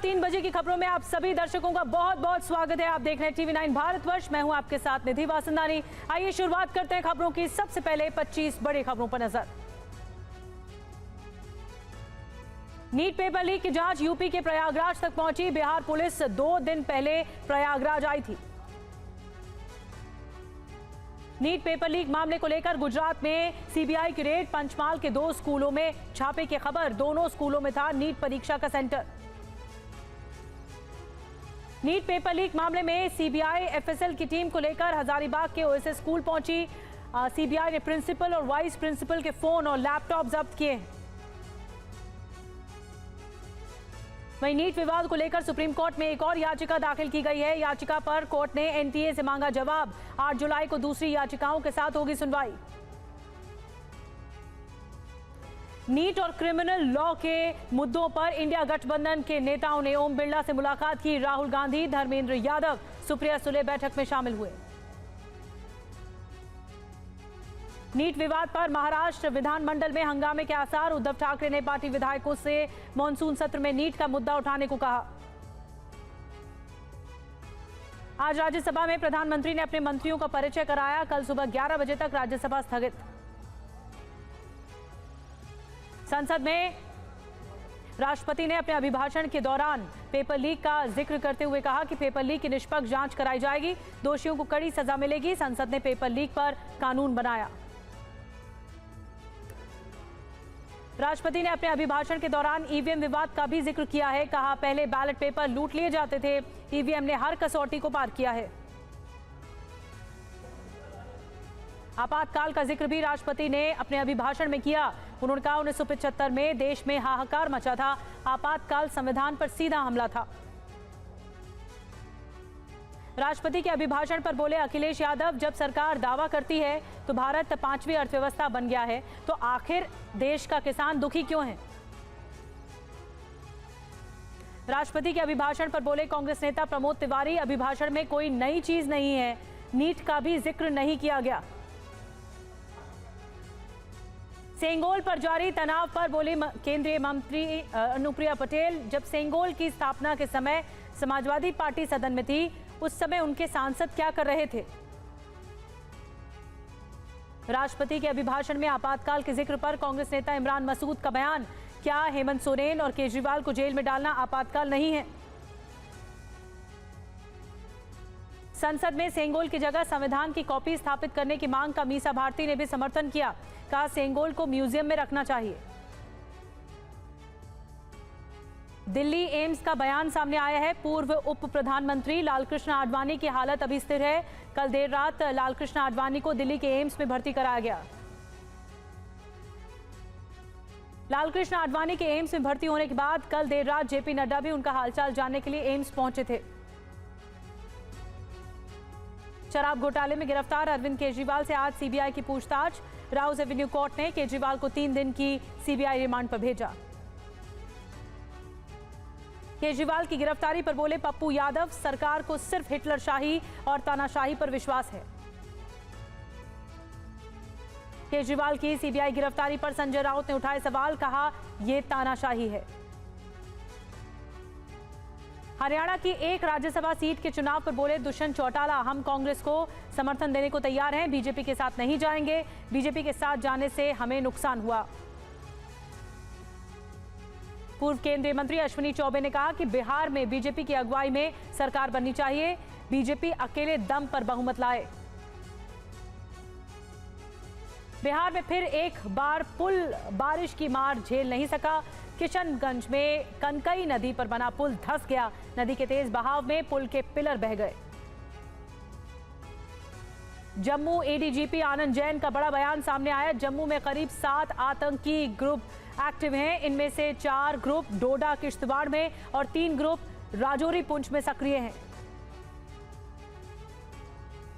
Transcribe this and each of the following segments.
3 बजे की खबरों में आप सभी दर्शकों का बहुत बहुत स्वागत है। आप देख रहे हैं टीवी 9 भारतवर्ष। मैं हूं आपके साथ निधि वासंदानी। आइए शुरुआत करते हैं खबरों की। सबसे पहले 25 बड़ी खबरों पर नजर। नीट पेपर लीक की जांच यूपी के प्रयागराज तक पहुंची। बिहार पुलिस 2 दिन पहले प्रयागराज आई थी। नीट पेपर लीक मामले को लेकर गुजरात में सीबीआई की रेड। पंचमहाल के 2 स्कूलों में छापे की खबर। दोनों स्कूलों में था नीट परीक्षा का सेंटर। नीट पेपर लीक मामले में सीबीआई एफएसएल की टीम को लेकर हजारीबाग के ओएसएस स्कूल पहुंची। सीबीआई ने प्रिंसिपल और वाइस प्रिंसिपल के फोन और लैपटॉप जब्त किए। वहीं नीट विवाद को लेकर सुप्रीम कोर्ट में एक और याचिका दाखिल की गई है। याचिका पर कोर्ट ने एनटीए से मांगा जवाब। 8 जुलाई को दूसरी याचिकाओं के साथ होगी सुनवाई। नीट और क्रिमिनल लॉ के मुद्दों पर इंडिया गठबंधन के नेताओं ने ओम बिरला से मुलाकात की। राहुल गांधी, धर्मेंद्र यादव, सुप्रिया सुले बैठक में शामिल हुए। नीट विवाद पर महाराष्ट्र विधानमंडल में हंगामे के आसार। उद्धव ठाकरे ने पार्टी विधायकों से मॉनसून सत्र में नीट का मुद्दा उठाने को कहा। आज राज्यसभा में प्रधानमंत्री ने अपने मंत्रियों का परिचय कराया। कल सुबह 11 बजे तक राज्यसभा स्थगित। संसद में राष्ट्रपति ने अपने अभिभाषण के दौरान पेपर लीक का जिक्र करते हुए कहा कि पेपर लीक की निष्पक्ष जांच कराई जाएगी। दोषियों को कड़ी सजा मिलेगी। संसद ने पेपर लीक पर कानून बनाया। राष्ट्रपति ने अपने अभिभाषण के दौरान ईवीएम विवाद का भी जिक्र किया है। कहा, पहले बैलेट पेपर लूट लिए जाते थे, ईवीएम ने हर कसौटी को पार किया है। आपातकाल का जिक्र भी राष्ट्रपति ने अपने अभिभाषण में किया। उन्होंने कहा, 1975 में देश में हाहाकार मचा था। आपातकाल संविधान पर सीधा हमला था। राष्ट्रपति के अभिभाषण पर बोले अखिलेश यादव, जब सरकार दावा करती है तो भारत 5वीं अर्थव्यवस्था बन गया है, तो आखिर देश का किसान दुखी क्यों है? राष्ट्रपति के अभिभाषण पर बोले कांग्रेस नेता प्रमोद तिवारी, अभिभाषण में कोई नई चीज नहीं है, नीट का भी जिक्र नहीं किया गया। सेंगोल पर जारी तनाव पर बोली केंद्रीय मंत्री अनुप्रिया पटेल, जब सेंगोल की स्थापना के समय समाजवादी पार्टी सदन में थी, उस समय उनके सांसद क्या कर रहे थे? राष्ट्रपति के अभिभाषण में आपातकाल के जिक्र पर कांग्रेस नेता इमरान मसूद का बयान, क्या हेमंत सोरेन और केजरीवाल को जेल में डालना आपातकाल नहीं है? संसद में सेंगोल की जगह संविधान की कॉपी स्थापित करने की मांग का मीसा भारती ने भी समर्थन किया। कहा, सेंगोल को म्यूजियम में रखना चाहिए। दिल्ली एम्स का बयान सामने आया है। पूर्व उप प्रधानमंत्री लालकृष्ण आडवाणी की हालत अभी स्थिर है। कल देर रात लालकृष्ण आडवाणी को दिल्ली के एम्स में भर्ती कराया गया। लालकृष्ण आडवाणी के एम्स में भर्ती होने के बाद कल देर रात जेपी नड्डा भी उनका हालचाल जानने के लिए एम्स पहुंचे थे। शराब घोटाले में गिरफ्तार अरविंद केजरीवाल से आज सीबीआई की पूछताछ। राउज एवेन्यू कोर्ट ने केजरीवाल को 3 दिन की सीबीआई रिमांड पर भेजा। केजरीवाल की गिरफ्तारी पर बोले पप्पू यादव, सरकार को सिर्फ हिटलरशाही और तानाशाही पर विश्वास है। केजरीवाल की सीबीआई गिरफ्तारी पर संजय राउत ने उठाए सवाल। कहा, यह तानाशाही है। हरियाणा की एक राज्यसभा सीट के चुनाव पर बोले दुष्यंत चौटाला, हम कांग्रेस को समर्थन देने को तैयार हैं, बीजेपी के साथ नहीं जाएंगे। बीजेपी के साथ जाने से हमें नुकसान हुआ। पूर्व केंद्रीय मंत्री अश्विनी चौबे ने कहा कि बिहार में बीजेपी की अगुवाई में सरकार बननी चाहिए, बीजेपी अकेले दम पर बहुमत लाए। बिहार में फिर एक बार पुल बारिश की मार झेल नहीं सका। किशनगंज में कनकई नदी पर बना पुल धंस गया। नदी के तेज बहाव में पुल के पिलर बह गए। जम्मू एडीजीपी आनंद जैन का बड़ा बयान सामने आया। जम्मू में करीब 7 आतंकी ग्रुप एक्टिव हैं। इनमें से 4 ग्रुप डोडा किश्तवाड़ में और 3 ग्रुप राजौरी पुंछ में सक्रिय हैं।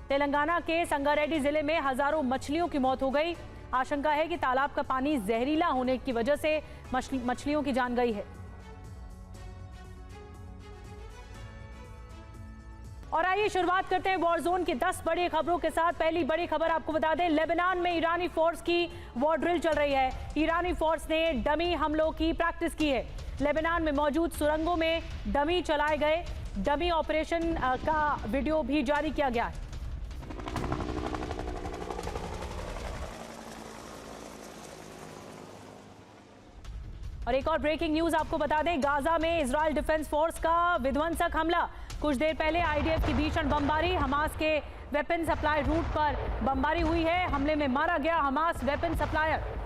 तेलंगाना के संगारेड्डी जिले में हजारों मछलियों की मौत हो गई। आशंका है कि तालाब का पानी जहरीला होने की वजह से मछलियों की जान गई है। और आइए शुरुआत करते हैं वॉर जोन की 10 बड़ी खबरों के साथ। पहली बड़ी खबर आपको बता दें, लेबनान में ईरानी फोर्स की वॉर ड्रिल चल रही है। ईरानी फोर्स ने डमी हमलों की प्रैक्टिस की है। लेबनान में मौजूद सुरंगों में डमी चलाए गए। डमी ऑपरेशन का वीडियो भी जारी किया गया है। और एक और ब्रेकिंग न्यूज आपको बता दें, गाजा में इजरायल डिफेंस फोर्स का विध्वंसक हमला। कुछ देर पहले आईडीएफ की भीषण बमबारी, हमास के वेपन सप्लाई रूट पर बमबारी हुई है। हमले में मारा गया हमास वेपन सप्लायर।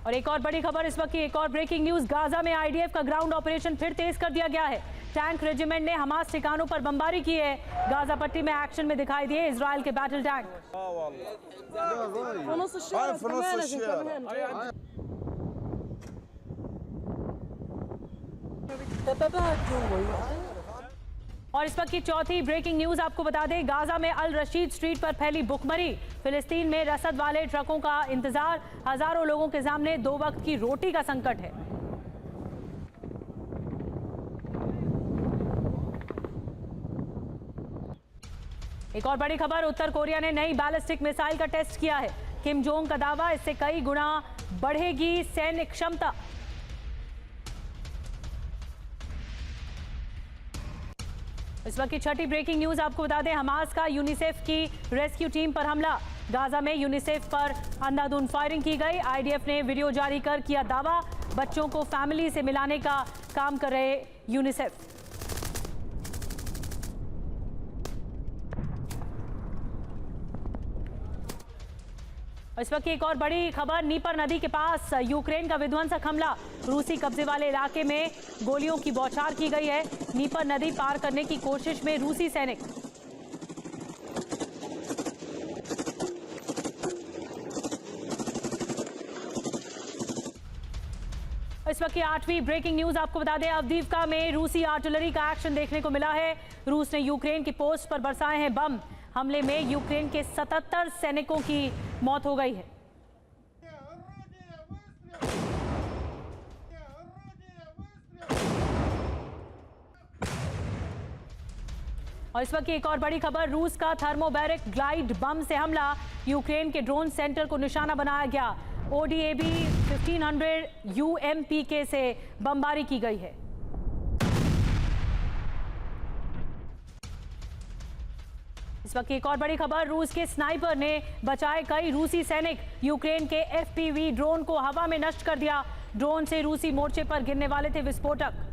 और एक और बड़ी खबर इस वक्त की, एक और ब्रेकिंग न्यूज, गाजा में आईडीएफ का ग्राउंड ऑपरेशन फिर तेज कर दिया गया है। टैंक रेजिमेंट ने हमास ठिकानों पर बमबारी की है। गाजा पट्टी में एक्शन में दिखाई दिए इजरायल के बैटल टैंक। और इस वक्त की चौथी ब्रेकिंग न्यूज आपको बता दें, गाजा में अल रशीद स्ट्रीट पर फैली भुखमरी। फिलिस्तीन में रसद वाले ट्रकों का इंतजार, हजारों लोगों के सामने 2 वक्त की रोटी का संकट है। एक और बड़ी खबर, उत्तर कोरिया ने नई बैलिस्टिक मिसाइल का टेस्ट किया है। किम जोंग का दावा, इससे कई गुना बढ़ेगी सैन्य क्षमता। इस वक्त की छठी ब्रेकिंग न्यूज आपको बता दें, हमास का यूनिसेफ की रेस्क्यू टीम पर हमला। गाजा में यूनिसेफ पर अंधाधुंध फायरिंग की गई। आईडीएफ ने वीडियो जारी कर किया दावा, बच्चों को फैमिली से मिलाने का काम कर रहे यूनिसेफ। इस वक्त एक और बड़ी खबर, नीपर नदी के पास यूक्रेन का विध्वंसक हमला। रूसी कब्जे वाले इलाके में गोलियों की बौछार की गई है। नीपर नदी पार करने की कोशिश में रूसी सैनिक। इस वक्त की 8वीं ब्रेकिंग न्यूज आपको बता दें, अवदीवका में रूसी आर्टिलरी का एक्शन देखने को मिला है। रूस ने यूक्रेन की पोस्ट पर बरसाए हैं बम। हमले में यूक्रेन के 77 सैनिकों की मौत हो गई है। और इस वक्त की एक और बड़ी खबर, रूस का थर्मोबैरिक ग्लाइड बम से हमला। यूक्रेन के ड्रोन सेंटर को निशाना बनाया गया। ओडीएबी 1500 UMPK से बमबारी की गई है। इस वक्त एक और बड़ी खबर, रूस के स्नाइपर ने बचाए कई रूसी सैनिक। यूक्रेन के FPV ड्रोन को हवा में नष्ट कर दिया। ड्रोन से रूसी मोर्चे पर गिरने वाले थे विस्फोटक।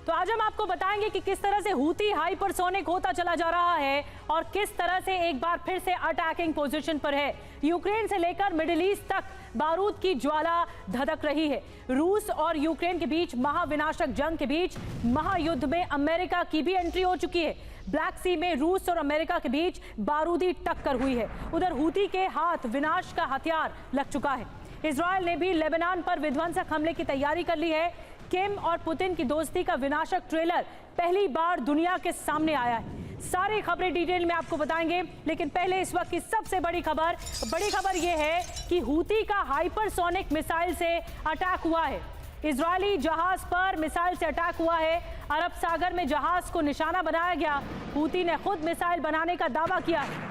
तो आज हम आपको बताएंगे कि किस तरह से हूती हाइपरसोनिक होता चला जा रहा है और किस तरह से एक बार फिर से अटैकिंग पोजीशन पर है। यूक्रेन से लेकर मिडिल ईस्ट तक बारूद की ज्वाला धधक रही है। रूस और यूक्रेन के बीच महाविनाशक जंग के बीच महायुद्ध में अमेरिका की भी एंट्री हो चुकी है। ब्लैक सी में रूस और अमेरिका के बीच बारूदी टक्कर हुई है। उधर हूती के हाथ विनाश का हथियार लग चुका है। इजरायल ने भी लेबनान पर विध्वंसक हमले की तैयारी कर ली है। किम और पुतिन की दोस्ती का विनाशक ट्रेलर पहली बार दुनिया के सामने आया है। सारी खबरें डिटेल में आपको बताएंगे, लेकिन पहले इस वक्त की सबसे बड़ी खबर यह है कि हूती का हाइपरसोनिक मिसाइल से अटैक हुआ है। इजरायली जहाज पर मिसाइल से अटैक हुआ है। अरब सागर में जहाज को निशाना बनाया गया। हूती ने खुद मिसाइल बनाने का दावा किया है।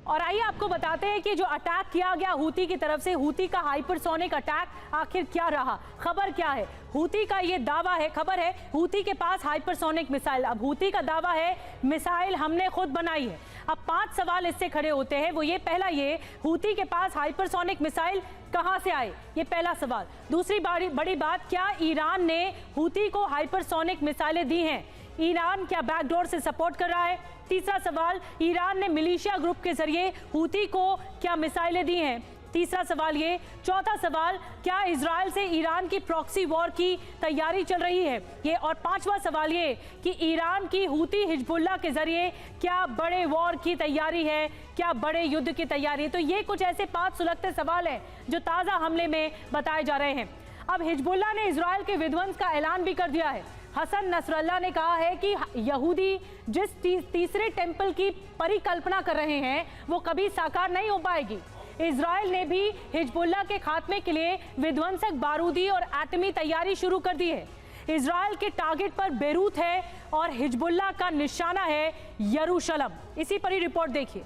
और आइए आपको बताते हैं कि जो अटैक किया गया हूती की तरफ से, हूती का हाइपरसोनिक अटैक आखिर क्या रहा, खबर क्या है। हूती का ये दावा है, खबर है हूती के पास हाइपरसोनिक मिसाइल। अब हूती का दावा है मिसाइल हमने खुद बनाई है। अब 5 सवाल इससे खड़े होते हैं। वो ये, पहला ये, हूती के पास हाइपरसोनिक मिसाइल कहां से आए, ये पहला सवाल। दूसरी बड़ी बात, क्या ईरान ने हूती को हाइपरसोनिक मिसाइलें दी हैं? ईरान क्या बैकडोर से सपोर्ट कर रहा है? तीसरा सवाल, ईरान ने मिलिशिया ग्रुप के जरिए हूती को क्या मिसाइलें दी हैं? तीसरा सवाल ये। चौथा सवाल, क्या इजराइल से ईरान की प्रॉक्सी वॉर की तैयारी चल रही है ये। और पांचवा सवाल ये कि ईरान की हूती हिजबुल्लाह के जरिए क्या बड़े वॉर की तैयारी है, क्या बड़े युद्ध की तैयारी है। तो ये कुछ ऐसे 5 सुलगते सवाल हैं जो ताजा हमले में बताए जा रहे हैं। अब हिजबुल्लाह ने इजराइल के विध्वंस का ऐलान भी कर दिया है। हसन नसरल्लाह ने कहा है कि यहूदी जिस तीसरे टेंपल की परिकल्पना कर रहे हैं वो कभी साकार नहीं हो पाएगी। इजराइल ने भी हिजबुल्लाह के खात्मे के लिए विध्वंसक बारूदी और एटमी तैयारी शुरू कर दी है। इजराइल के टारगेट पर बेरूत है और हिजबुल्लाह का निशाना है यरूशलम। इसी पर ही रिपोर्ट देखिए।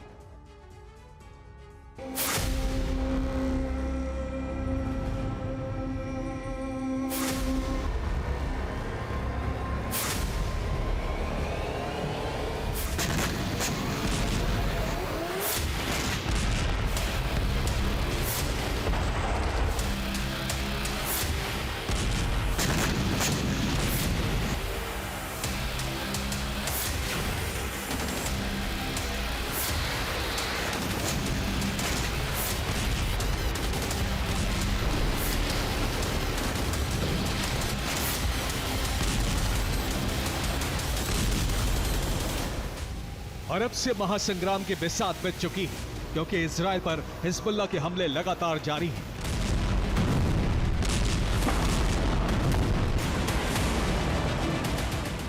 अरब से महासंग्राम की बिसात बीत चुकी है क्योंकि इजराइल पर हिजबुल्लाह के हमले लगातार जारी हैं।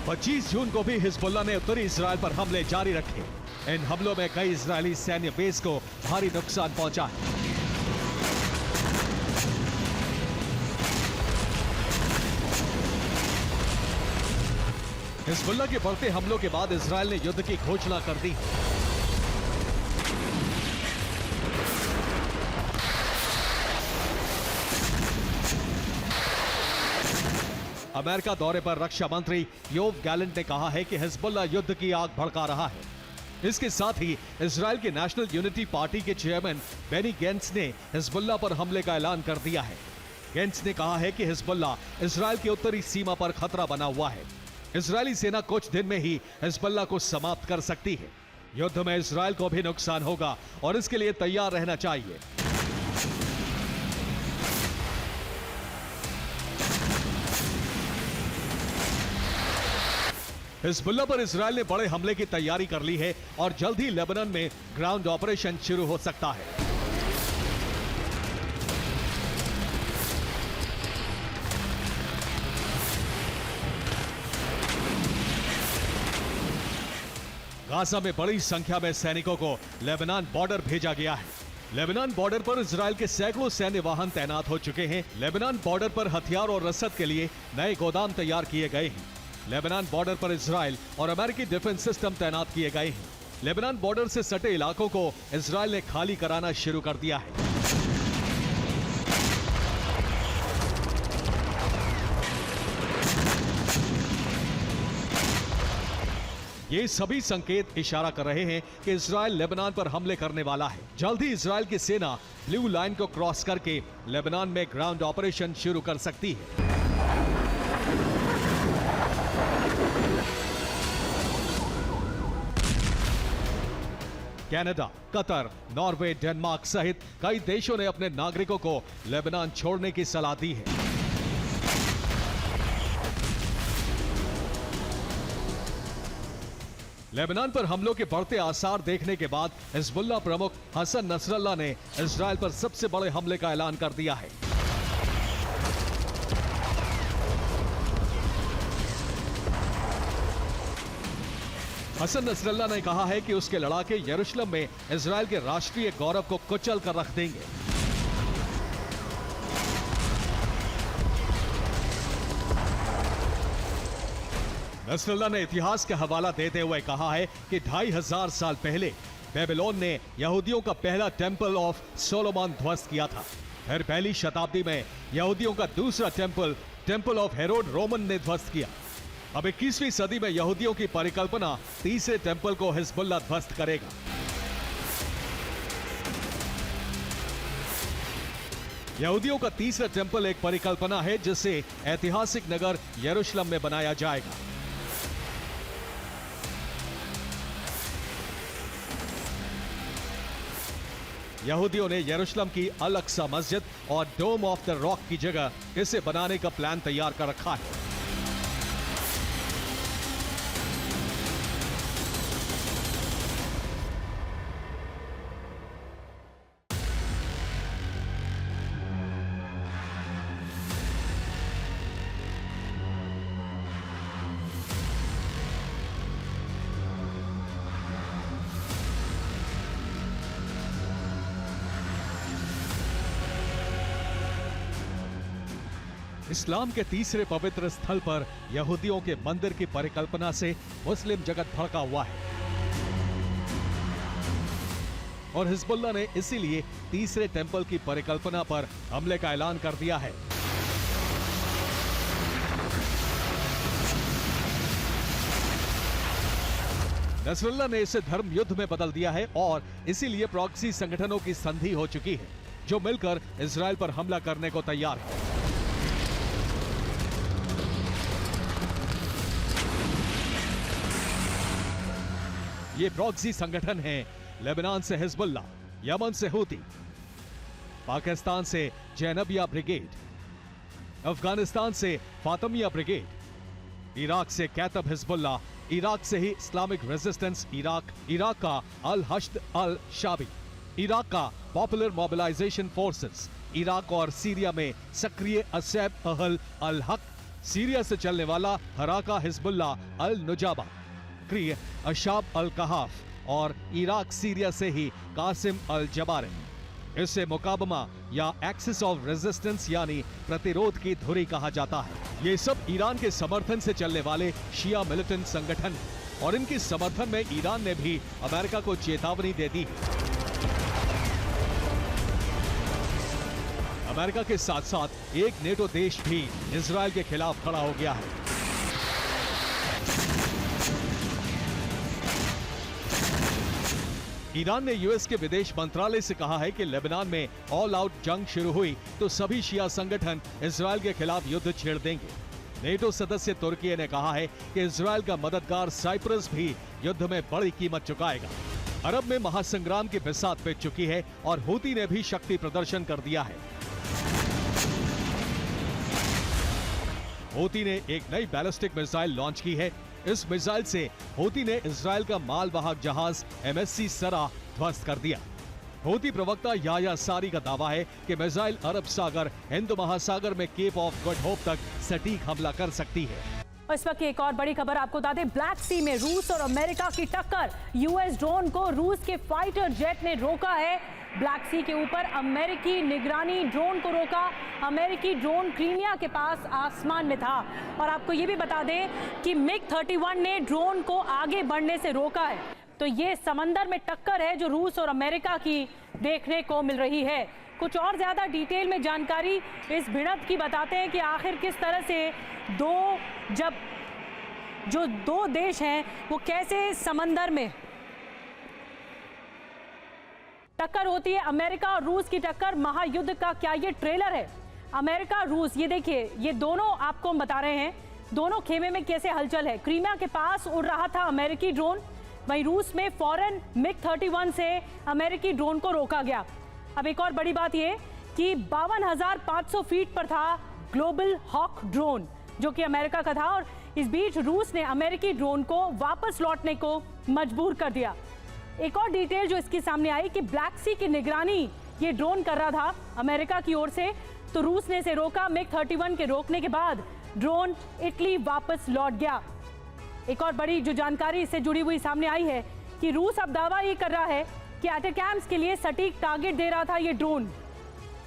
पच्चीस जून को भी हिजबुल्लाह ने उत्तरी इजराइल पर हमले जारी रखे। इन हमलों में कई इजरायली सैन्य बेस को भारी नुकसान पहुंचा है। हिजबुल्लाह के बढ़ते हमलों के बाद इजराइल ने युद्ध की घोषणा कर दी। अमेरिका दौरे पर रक्षा मंत्री योव गैलेंट ने कहा है कि हिजबुल्लाह युद्ध की आग भड़का रहा है। इसके साथ ही इजराइल के नेशनल यूनिटी पार्टी के चेयरमैन बेनी गेंट्स ने हिजबुल्लाह पर हमले का ऐलान कर दिया है। गेंट्स ने कहा है कि हिजबुल्लाह इजराइल की उत्तरी सीमा पर खतरा बना हुआ है। इजरायली सेना कुछ दिन में ही हिजबुल्लाह को समाप्त कर सकती है। युद्ध में इजराइल को भी नुकसान होगा और इसके लिए तैयार रहना चाहिए। हिजबुल्लाह पर इजराइल ने बड़े हमले की तैयारी कर ली है और जल्द ही लेबनान में ग्राउंड ऑपरेशन शुरू हो सकता है। गाजा में बड़ी संख्या में सैनिकों को लेबनान बॉर्डर भेजा गया है। लेबनान बॉर्डर पर इजराइल के सैकड़ों सैन्य वाहन तैनात हो चुके हैं। लेबनान बॉर्डर पर हथियार और रसद के लिए नए गोदाम तैयार किए गए हैं। लेबनान बॉर्डर पर इजराइल और अमेरिकी डिफेंस सिस्टम तैनात किए गए हैं। लेबनान बॉर्डर से सटे इलाकों को इजराइल ने खाली कराना शुरू कर दिया है। ये सभी संकेत इशारा कर रहे हैं कि इजराइल लेबनान पर हमले करने वाला है। जल्द ही इजराइल की सेना ब्लू लाइन को क्रॉस करके लेबनान में ग्राउंड ऑपरेशन शुरू कर सकती है। कनाडा, कतर, नॉर्वे, डेनमार्क सहित कई देशों ने अपने नागरिकों को लेबनान छोड़ने की सलाह दी है। लेबनान पर हमलों के बढ़ते आसार देखने के बाद हिजबुल्लाह प्रमुख हसन नसरल्लाह ने इजराइल पर सबसे बड़े हमले का ऐलान कर दिया है। हसन नसरल्लाह ने कहा है कि उसके लड़ाके यरूशलेम में इजराइल के राष्ट्रीय गौरव को कुचल कर रख देंगे। नसरल्लाह ने इतिहास का हवाला देते हुए कहा है कि 2500 साल पहले बेबीलोन ने यहूदियों का पहला टेंपल ऑफ सोलोमन ध्वस्त किया था। फिर पहली शताब्दी में यहूदियों का दूसरा टेंपल ऑफ हेरोड रोमन ने ध्वस्त किया। अब 21वीं सदी में यहूदियों की परिकल्पना तीसरे टेंपल को हिजबुल्लाह ध्वस्त करेगा। यहूदियों का तीसरा टेंपल एक परिकल्पना है जिसे ऐतिहासिक नगर यरूशलेम में बनाया जाएगा। यहूदियों ने यरूशलेम की अल अक्सा मस्जिद और डोम ऑफ द रॉक की जगह इसे बनाने का प्लान तैयार कर रखा है। इस्लाम के तीसरे पवित्र स्थल पर यहूदियों के मंदिर की परिकल्पना से मुस्लिम जगत भड़का हुआ है और हिजबुल्लाह ने इसीलिए तीसरे टेंपल की परिकल्पना पर हमले का ऐलान कर दिया है। नसरुल्लाह ने इसे धर्म युद्ध में बदल दिया है और इसीलिए प्रॉक्सी संगठनों की संधि हो चुकी है जो मिलकर इजराइल पर हमला करने को तैयार है। ये प्रॉक्सी संगठन हैं लेबनान से हिजबुल्लाह, यमन से हूती, पाकिस्तान से जैनबिया ब्रिगेड, अफगानिस्तान से फातिमिया ब्रिगेड, इराक से कैतब हिजबुल्लाह, इराक से ही इस्लामिक रेजिस्टेंस इराक का अल हश्द अल शाबी, इराक का पॉपुलर मोबिलाइजेशन फोर्सेस, इराक और सीरिया में सक्रिय असैब अहल अल हक, सीरिया से चलने वाला हराका हिजबुल्लाह अल नुजाबा, अशाब अल कहाफ और इराक सीरिया से ही कासिम अल जबारिन। इसे मुकाबमा या एक्सिस ऑफ रेजिस्टेंस यानी प्रतिरोध की धुरी कहा जाता है। ये सब ईरान के समर्थन से चलने वाले शिया मिलिटेंट संगठन हैं और इनके समर्थन में ईरान ने भी अमेरिका को चेतावनी दे दी है। अमेरिका के साथ साथ एक नेटो देश भी इजराइल के खिलाफ खड़ा हो गया है। ईरान ने यूएस के विदेश मंत्रालय से कहा है कि लेबनान में ऑल आउट जंग शुरू हुई तो सभी शिया संगठन इजराइल के खिलाफ युद्ध छेड़ देंगे। नेटो सदस्य तुर्की ने कहा है कि इजराइल का मददगार साइप्रस भी युद्ध में बड़ी कीमत चुकाएगा। अरब में महासंग्राम की बिसात बीत चुकी है और हूती ने भी शक्ति प्रदर्शन कर दिया है। हूती ने एक नई बैलिस्टिक मिसाइल लॉन्च की है। इस मिसाइल से हूती ने इजराइल का मालवाहक जहाज MSC सरा ध्वस्त कर दिया। हूती प्रवक्ता याया सारी का दावा है कि मिसाइल अरब सागर, हिंद महासागर में केप ऑफ गुड होप तक सटीक हमला कर सकती है। इस वक्त एक और बड़ी खबर आपको बता दें, ब्लैक सी में रूस और अमेरिका की टक्कर। यूएस ड्रोन को रूस के फाइटर जेट ने रोका है। ब्लैक सी के ऊपर अमेरिकी निगरानी ड्रोन को रोका। अमेरिकी ड्रोन क्रीमिया के पास आसमान में था। और आपको ये भी बता दें कि MiG-31 ने ड्रोन को आगे बढ़ने से रोका है। तो ये समंदर में टक्कर है जो रूस और अमेरिका की देखने को मिल रही है। कुछ और ज्यादा डिटेल में जानकारी इस भिड़ंत की बताते हैं कि आखिर किस तरह से दो देश हैं वो कैसे समंदर में टक्कर होती है। अमेरिका और रूस की टक्कर, महायुद्ध का क्या ये ट्रेलर है? अमेरिका रूस, ये देखिए, ये दोनों आपको हम बता रहे हैं दोनों खेमे में कैसे हलचल है। क्रीमिया के पास उड़ रहा था अमेरिकी ड्रोन, वहीं रूस में फौरन MiG-31 से अमेरिकी ड्रोन को रोका गया। अब एक और बड़ी बात ये कि 52,500 फीट पर था ग्लोबल हॉक ड्रोन जो कि अमेरिका का था, और इस बीच रूस ने अमेरिकी ड्रोन को वापस लौटने को मजबूर कर दिया। एक और डिटेल जो इसकी सामने आई कि ब्लैक सी की निगरानी ये ड्रोन कर रहा था अमेरिका की ओर से, तो रूस ने इसे रोका। MiG-31 के रोकने के बाद ड्रोन इटली वापस लौट गया। एक और बड़ी जो जानकारी इससे जुड़ी हुई सामने आई है कि रूस अब दावा ये कर रहा है कि अटैकम्स के लिए सटीक टारगेट दे रहा था ये ड्रोन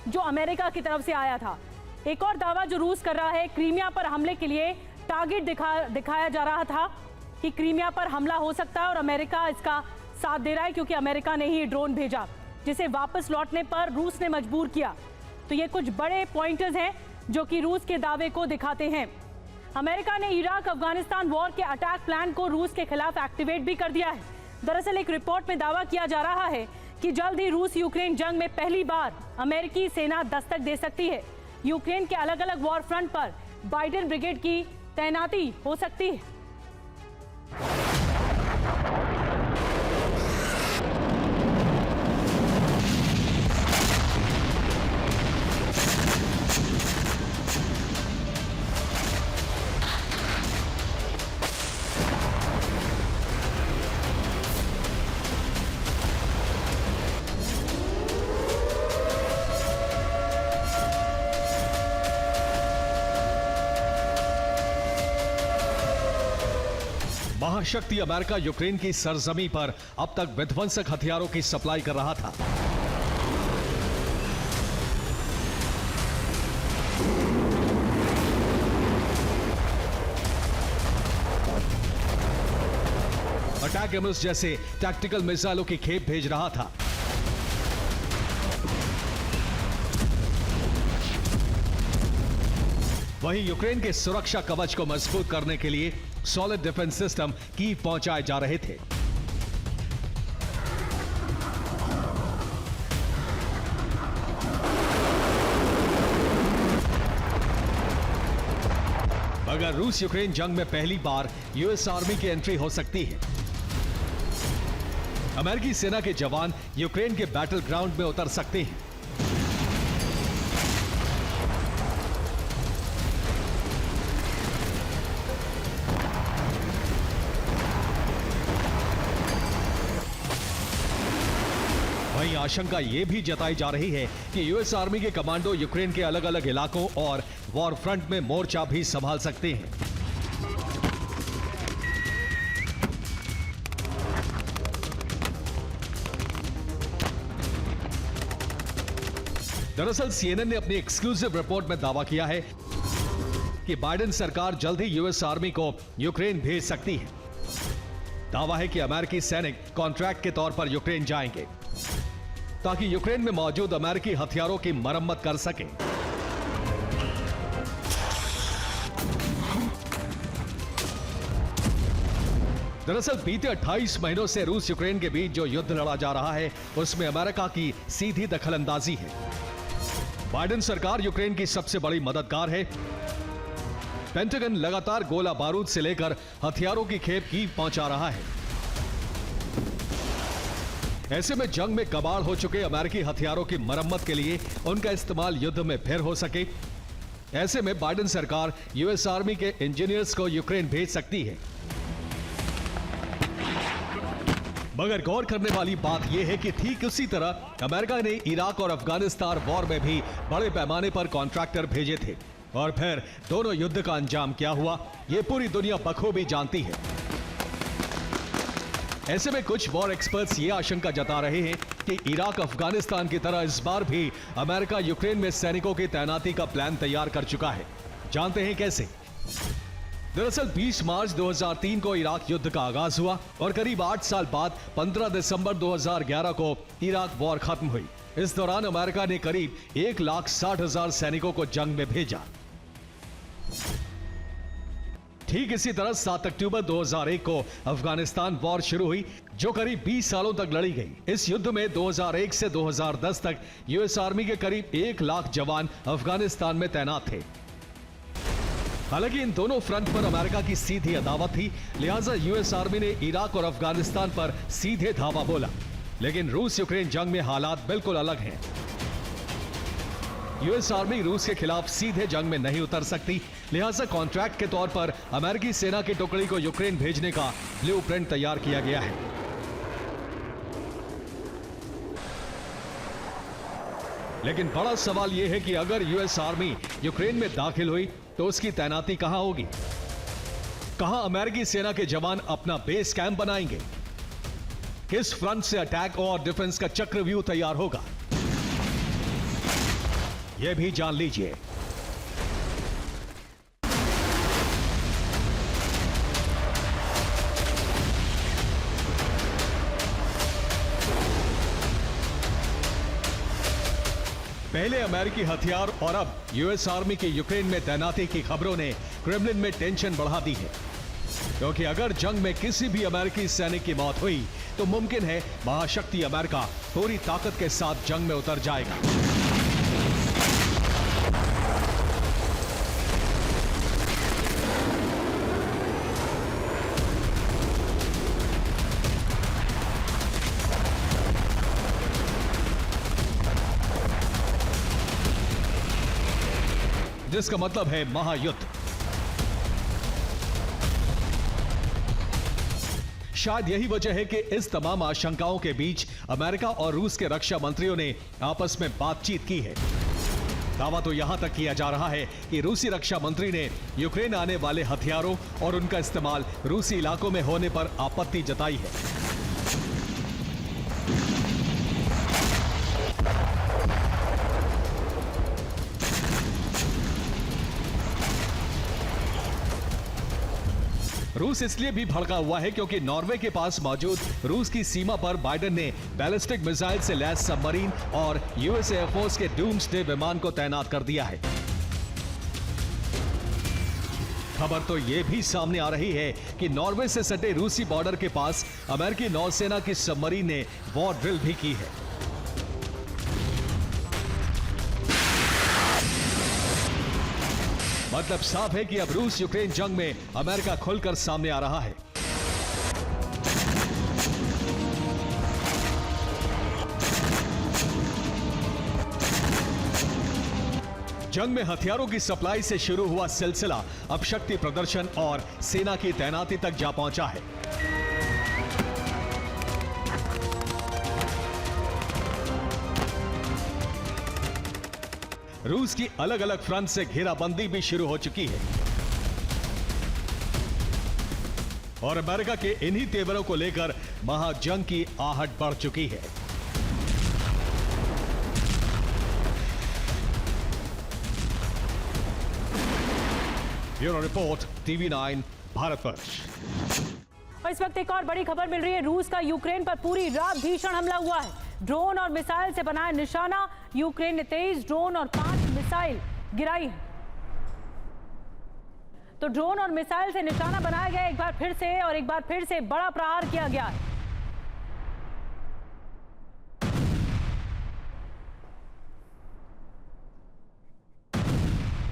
जो अमेरिका की तरफ से आया था। एक और दावा जो रूस कर रहा है, क्रीमिया पर हमले के लिए टारगेट दिखाया जा रहा था कि क्रीमिया पर हमला हो सकता है और अमेरिका इसका साथ दे रहा है क्योंकि अमेरिका ने ही ड्रोन भेजा जिसे वापस लौटने पर रूस ने मजबूर किया। तो ये कुछ बड़े पॉइंटर्स हैं जो कि रूस के दावे को दिखाते हैं। अमेरिका ने इराक अफगानिस्तान वॉर के अटैक प्लान को रूस के खिलाफ एक्टिवेट भी कर दिया है। दरअसल एक रिपोर्ट में दावा किया जा रहा है कि जल्द ही रूस यूक्रेन जंग में पहली बार अमेरिकी सेना दस्तक दे सकती है। यूक्रेन के अलग अलग वॉर फ्रंट पर बाइडेन ब्रिगेड की तैनाती हो सकती है। महाशक्ति अमेरिका यूक्रेन की सरजमी पर अब तक विध्वंसक हथियारों की सप्लाई कर रहा था। अटैक एमस जैसे टैक्टिकल मिसाइलों की खेप भेज रहा था। वहीं यूक्रेन के सुरक्षा कवच को मजबूत करने के लिए सॉलिड डिफेंस सिस्टम कीव पहुंचाए जा रहे थे। मगर रूस यूक्रेन जंग में पहली बार यूएस आर्मी की एंट्री हो सकती है। अमेरिकी सेना के जवान यूक्रेन के बैटल ग्राउंड में उतर सकते हैं। वहीं आशंका यह भी जताई जा रही है कि यूएस आर्मी के कमांडो यूक्रेन के अलग अलग इलाकों और वॉर फ्रंट में मोर्चा भी संभाल सकते हैं। दरअसल सीएनएन ने अपनी एक्सक्लूसिव रिपोर्ट में दावा किया है कि बाइडेन सरकार जल्द ही यूएस आर्मी को यूक्रेन भेज सकती है। दावा है कि अमेरिकी सैनिक कॉन्ट्रैक्ट के तौर पर यूक्रेन जाएंगे ताकि यूक्रेन में मौजूद अमेरिकी हथियारों की मरम्मत कर सकें। दरअसल बीते 28 महीनों से रूस यूक्रेन के बीच जो युद्ध लड़ा जा रहा है उसमें अमेरिका की सीधी दखलंदाजी है। बाइडेन सरकार यूक्रेन की सबसे बड़ी मददगार है। पेंटागन लगातार गोला बारूद से लेकर हथियारों की खेप कीव पहुंचा रहा है। ऐसे में जंग में कबाड़ हो चुके अमेरिकी हथियारों की मरम्मत के लिए उनका इस्तेमाल युद्ध में फिर हो सके, ऐसे में बाइडेन सरकार यूएस आर्मी के इंजीनियर्स को यूक्रेन भेज सकती है। मगर गौर करने वाली बात यह है कि ठीक उसी तरह अमेरिका ने इराक और अफगानिस्तान वॉर में भी बड़े पैमाने पर कॉन्ट्रैक्टर भेजे थे और फिर दोनों युद्ध का अंजाम क्या हुआ यह पूरी दुनिया बखूबी जानती है। ऐसे में कुछ वॉर एक्सपर्ट्स ये आशंका जता रहे हैं कि इराक अफगानिस्तान की तरह इस बार भी अमेरिका यूक्रेन में सैनिकों की तैनाती का प्लान तैयार कर चुका है। जानते हैं कैसे? दरअसल 20 मार्च 2003 को इराक युद्ध का आगाज हुआ और करीब 8 साल बाद 15 दिसंबर 2011 को इराक वॉर खत्म हुई। इस दौरान अमेरिका ने करीब 1,60,000 सैनिकों को जंग में भेजा। ठीक इसी तरह 7 अक्टूबर 2001 को अफगानिस्तान वॉर शुरू हुई जो करीब 20 सालों तक लड़ी गई। इस युद्ध में 2001 से 2010 तक यूएस आर्मी के करीब 1 लाख जवान अफगानिस्तान में तैनात थे। हालांकि इन दोनों फ्रंट पर अमेरिका की सीधी अदावत थी, लिहाजा यूएस आर्मी ने इराक और अफगानिस्तान पर सीधे धावा बोला। लेकिन रूस यूक्रेन जंग में हालात बिल्कुल अलग हैं। यूएस आर्मी रूस के खिलाफ सीधे जंग में नहीं उतर सकती, लिहाजा कॉन्ट्रैक्ट के तौर पर अमेरिकी सेना की टुकड़ी को यूक्रेन भेजने का ब्लूप्रिंट तैयार किया गया है। लेकिन बड़ा सवाल यह है कि अगर यूएस आर्मी यूक्रेन में दाखिल हुई तो उसकी तैनाती कहां होगी? कहां अमेरिकी सेना के जवान अपना बेस कैंप बनाएंगे? किस फ्रंट से अटैक और डिफेंस का चक्रव्यूह तैयार होगा? यह भी जान लीजिए। पहले अमेरिकी हथियार और अब यूएस आर्मी की यूक्रेन में तैनाती की खबरों ने क्रेमलिन में टेंशन बढ़ा दी है, क्योंकि अगर जंग में किसी भी अमेरिकी सैनिक की मौत हुई तो मुमकिन है महाशक्ति अमेरिका पूरी ताकत के साथ जंग में उतर जाएगा। जिसका मतलब है महायुद्ध। शायद यही वजह है कि इस तमाम आशंकाओं के बीच अमेरिका और रूस के रक्षा मंत्रियों ने आपस में बातचीत की है। दावा तो यहां तक किया जा रहा है कि रूसी रक्षा मंत्री ने यूक्रेन आने वाले हथियारों और उनका इस्तेमाल रूसी इलाकों में होने पर आपत्ति जताई है। रूस इसलिए भी भड़का हुआ है क्योंकि नॉर्वे के पास मौजूद रूस की सीमा पर बाइडेन ने बैलिस्टिक मिसाइल से लैस सबमरीन और यूएस एयरफोर्स के डूम्सडे विमान को तैनात कर दिया है। खबर तो यह भी सामने आ रही है कि नॉर्वे से सटे रूसी बॉर्डर के पास अमेरिकी नौसेना की सबमरीन ने वॉर ड्रिल भी की है। मतलब साफ है कि अब रूस यूक्रेन जंग में अमेरिका खुलकर सामने आ रहा है। जंग में हथियारों की सप्लाई से शुरू हुआ सिलसिला अब शक्ति प्रदर्शन और सेना की तैनाती तक जा पहुंचा है। रूस की अलग अलग फ्रंट से घेराबंदी भी शुरू हो चुकी है और अमेरिका के इन्हीं तेवरों को लेकर महाजंग की आहट बढ़ चुकी है। Bureau report TV9 Bharatvarsh. और इस वक्त एक और बड़ी खबर मिल रही है। रूस का यूक्रेन पर पूरी रात भीषण हमला हुआ है। ड्रोन और मिसाइल से बनाया निशाना। यूक्रेन ने 23 ड्रोन और 5 मिसाइल गिराई है। तो ड्रोन और मिसाइल से निशाना बनाया गया एक बार फिर से बड़ा प्रहार किया गया है।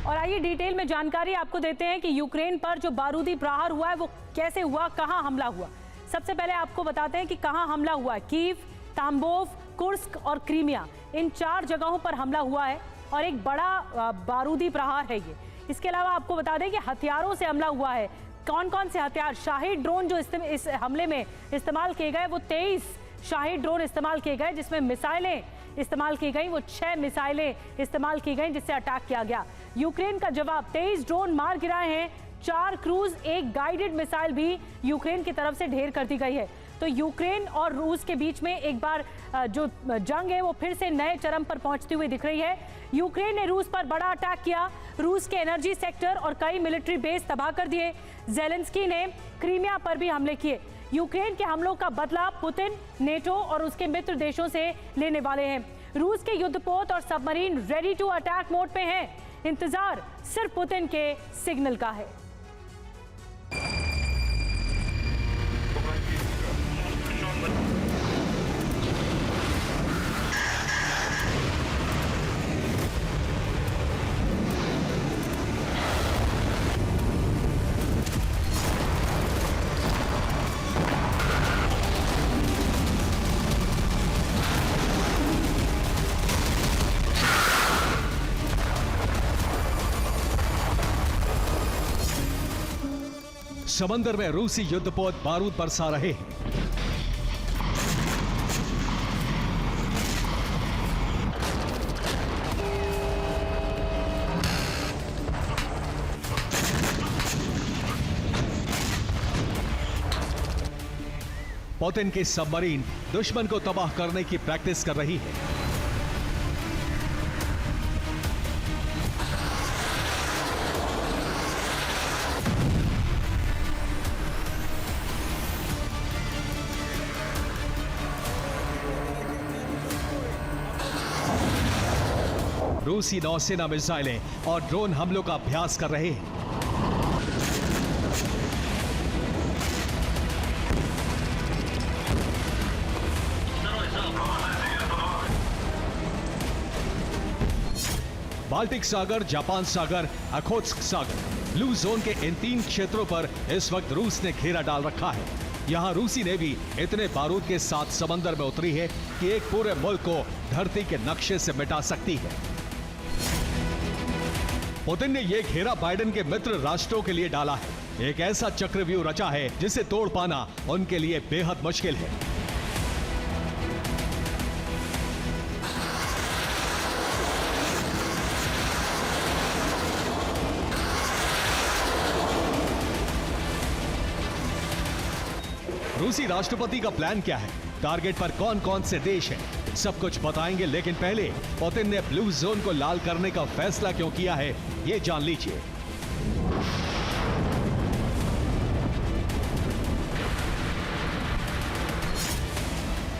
और आइए डिटेल में जानकारी आपको देते हैं कि यूक्रेन पर जो बारूदी प्रहार हुआ है वो कैसे हुआ, कहां हमला हुआ। सबसे पहले आपको बताते हैं कि कहां हमला हुआ है। कीव, ताम्बोव, कुर्स्क और क्रीमिया, इन 4 जगहों पर हमला हुआ है और एक बड़ा बारूदी प्रहार है ये। इसके अलावा आपको बता दें कि हथियारों से हमला हुआ है। कौन कौन से हथियार? शाही ड्रोन जो इस हमले में इस्तेमाल किए गए वो 23 शाही ड्रोन इस्तेमाल किए गए, जिसमें मिसाइलें इस्तेमाल की गई वो 6 मिसाइलें इस्तेमाल की गई जिससे अटैक किया गया। यूक्रेन का जवाब 23 ड्रोन मार गिराए हैं, 4 क्रूज, 1 गाइडेड मिसाइल भी यूक्रेन की तरफ से ढेर कर दी गई है। तो यूक्रेन और रूस के बीच में एक बार जो जंग है वो फिर से नए चरम पर पहुंचती हुई दिख रही है। यूक्रेन ने रूस पर बड़ा अटैक किया, रूस के एनर्जी सेक्टर और कई मिलिट्री बेस तबाह कर दिए। जेलेंस्की ने क्रीमिया पर भी हमले किए। यूक्रेन के हमलों का बदला पुतिन, नेटो और उसके मित्र देशों से लेने वाले हैं। रूस के युद्धपोत और submarine ready to attack mode पे हैं। इंतजार सिर्फ पुतिन के सिग्नल का है। समंदर में रूसी युद्धपोत बारूद बरसा रहे हैं। पुतिन की सबमरीन दुश्मन को तबाह करने की प्रैक्टिस कर रही है। रूसी नौसेना मिसाइलें और ड्रोन हमलों का अभ्यास कर रहे हैं। बाल्टिक सागर, जापान सागर, अखोत्स्क सागर, ब्लू जोन के इन 3 क्षेत्रों पर इस वक्त रूस ने घेरा डाल रखा है। यहां रूसी नेवी इतने बारूद के साथ समंदर में उतरी है कि एक पूरे मुल्क को धरती के नक्शे से मिटा सकती है। पुतिन ने यह घेरा बाइडेन के मित्र राष्ट्रों के लिए डाला है। एक ऐसा चक्रव्यूह रचा है जिसे तोड़ पाना उनके लिए बेहद मुश्किल है। रूसी राष्ट्रपति का प्लान क्या है, टारगेट पर कौन कौन से देश हैं, सब कुछ बताएंगे। लेकिन पहले पुतिन ने ब्लू जोन को लाल करने का फैसला क्यों किया है, ये जान लीजिए।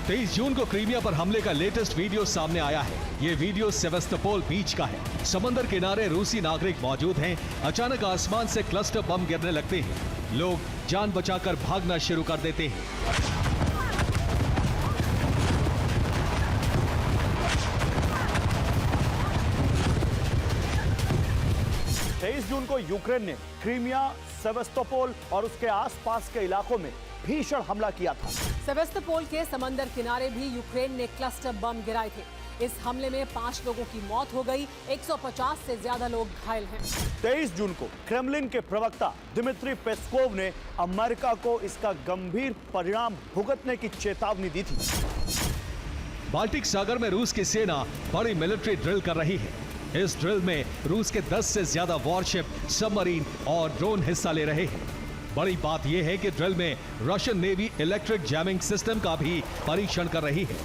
तेईस जून को क्रीमिया पर हमले का लेटेस्ट वीडियो सामने आया है। ये वीडियो सेवास्तोपोल बीच का है। समंदर किनारे रूसी नागरिक मौजूद हैं। अचानक आसमान से क्लस्टर बम गिरने लगते हैं। लोग जान बचाकर भागना शुरू कर देते हैं। 23 जून को यूक्रेन ने क्रीमिया, सेवास्तोपोल और उसके आसपास के इलाकों में भीषण हमला किया था। सेवास्तोपोल के समंदर किनारे भी यूक्रेन ने क्लस्टर बम गिराए थे। इस हमले में 5 लोगों की मौत हो गई, 150 से ज्यादा लोग घायल हैं। 23 जून को क्रेमलिन के प्रवक्ता दिमित्री पेस्कोव ने अमेरिका को इसका गंभीर परिणाम भुगतने की चेतावनी दी थी। बाल्टिक सागर में रूस की सेना बड़ी मिलिट्री ड्रिल कर रही है। इस ड्रिल में रूस के 10 से ज्यादा वॉरशिप, सबमरीन और ड्रोन हिस्सा ले रहे हैं। बड़ी बात यह है कि ड्रिल में Russian navy electric jamming system का भी परीक्षण कर रही है।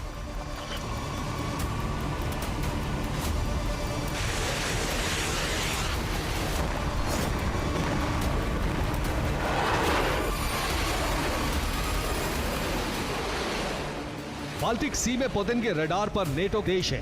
बाल्टिक सी में पुतिन के रडार पर नेटो देश है।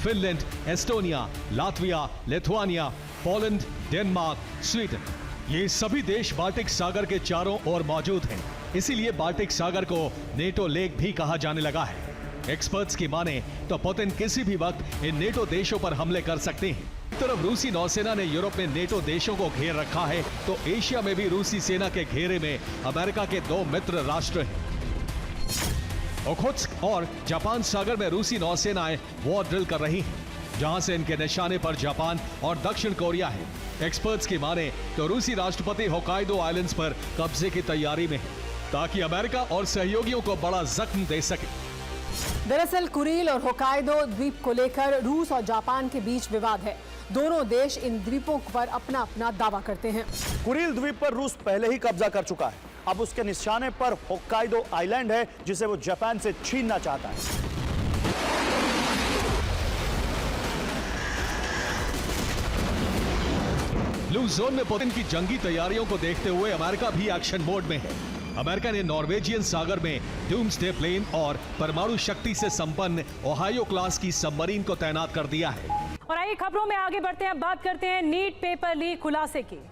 Finland, Estonia, Latvia, Lithuania, Poland, Denmark, Sweden, ये सभी देश बाल्टिक सागर के चारों ओर मौजूद हैं। इसीलिए बाल्टिक सागर को नेटो लेक भी कहा जाने लगा है। एक्सपर्ट्स की माने तो पुतिन किसी भी वक्त इन नेटो देशों पर हमले कर सकते हैं। एक तरफ रूसी नौसेना ने यूरोप में नेटो देशों को घेर रखा है, तो एशिया में भी रूसी सेना के घेरे में अमेरिका के 2 मित्र राष्ट्र हैं। ओखोत्स्क और जापान सागर में रूसी नौसेनाएं वॉर ड्रिल कर रही हैं, जहां से इनके निशाने पर जापान और दक्षिण कोरिया है। एक्सपर्ट्स की माने तो रूसी राष्ट्रपति होकाइडो आइलैंड्स पर कब्जे की तैयारी में है, ताकि अमेरिका और सहयोगियों को बड़ा जख्म दे सके। दरअसल कुरील और होकाइडो द्वीप को लेकर रूस और जापान के बीच विवाद है। दोनों देश इन द्वीपों पर अपना अपना दावा करते हैं। कुरील द्वीप पर रूस पहले ही कब्जा कर चुका है। अब उसके निशाने पर होक्काइडो आइलैंड है, जिसे वो जापान से छीनना चाहता है। ब्लू जोन में पुतिन की जंगी तैयारियों को देखते हुए अमेरिका भी एक्शन मोड में है। अमेरिका ने नॉर्वेजियन सागर में डूम्सडे प्लेन और परमाणु शक्ति से संपन्न ओहायो क्लास की सबमरीन को तैनात कर दिया है। और आइए खबरों में आगे बढ़ते हैं, बात करते हैं नीट पेपर लीक खुलासे की।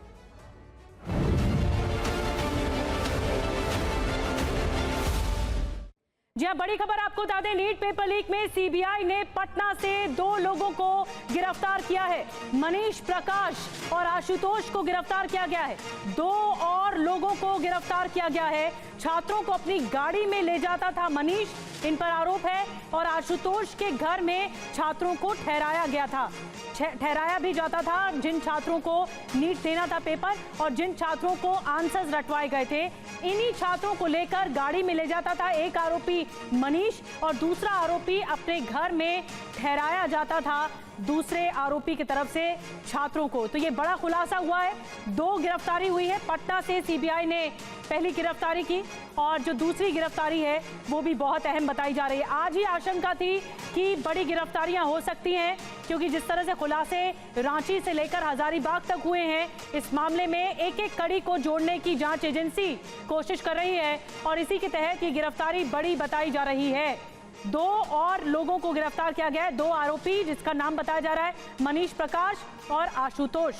जी हां, बड़ी खबर आपको बता दें, नीट पेपर लीक में सीबीआई ने पटना से 2 लोगों को गिरफ्तार किया है। मनीष प्रकाश और आशुतोष को गिरफ्तार किया गया है। 2 और लोगों को गिरफ्तार किया गया है। छात्रों को अपनी गाड़ी में ले जाता था मनीष, इन पर आरोप है। और आशुतोष के घर में छात्रों को ठहराया गया था, ठहराया भी जाता था जिन छात्रों को नीट देना था पेपर और जिन छात्रों को आंसर्स रटवाए गए थे। इन्हीं छात्रों को लेकर गाड़ी में ले जाता था एक आरोपी मनीष और दूसरा आरोपी अपने घर में ठहराया जाता था दूसरे आरोपी की तरफ से छात्रों को। तो ये बड़ा खुलासा हुआ है। 2 गिरफ्तारी हुई है। पटना से सीबीआई ने पहली गिरफ्तारी की और जो दूसरी गिरफ्तारी है वो भी बहुत अहम बताई जा रही है। आज ही आशंका थी कि बड़ी गिरफ्तारियां हो सकती हैं, क्योंकि जिस तरह से खुलासे रांची से लेकर हजारीबाग तक हुए हैं, इस मामले में एक एक कड़ी को जोड़ने की जांच एजेंसी कोशिश कर रही है और इसी के तहत ये गिरफ्तारी बड़ी बताई जा रही है। 2 और लोगों को गिरफ्तार किया गया है, 2 आरोपी जिसका नाम बताया जा रहा है मनीष प्रकाश और आशुतोष।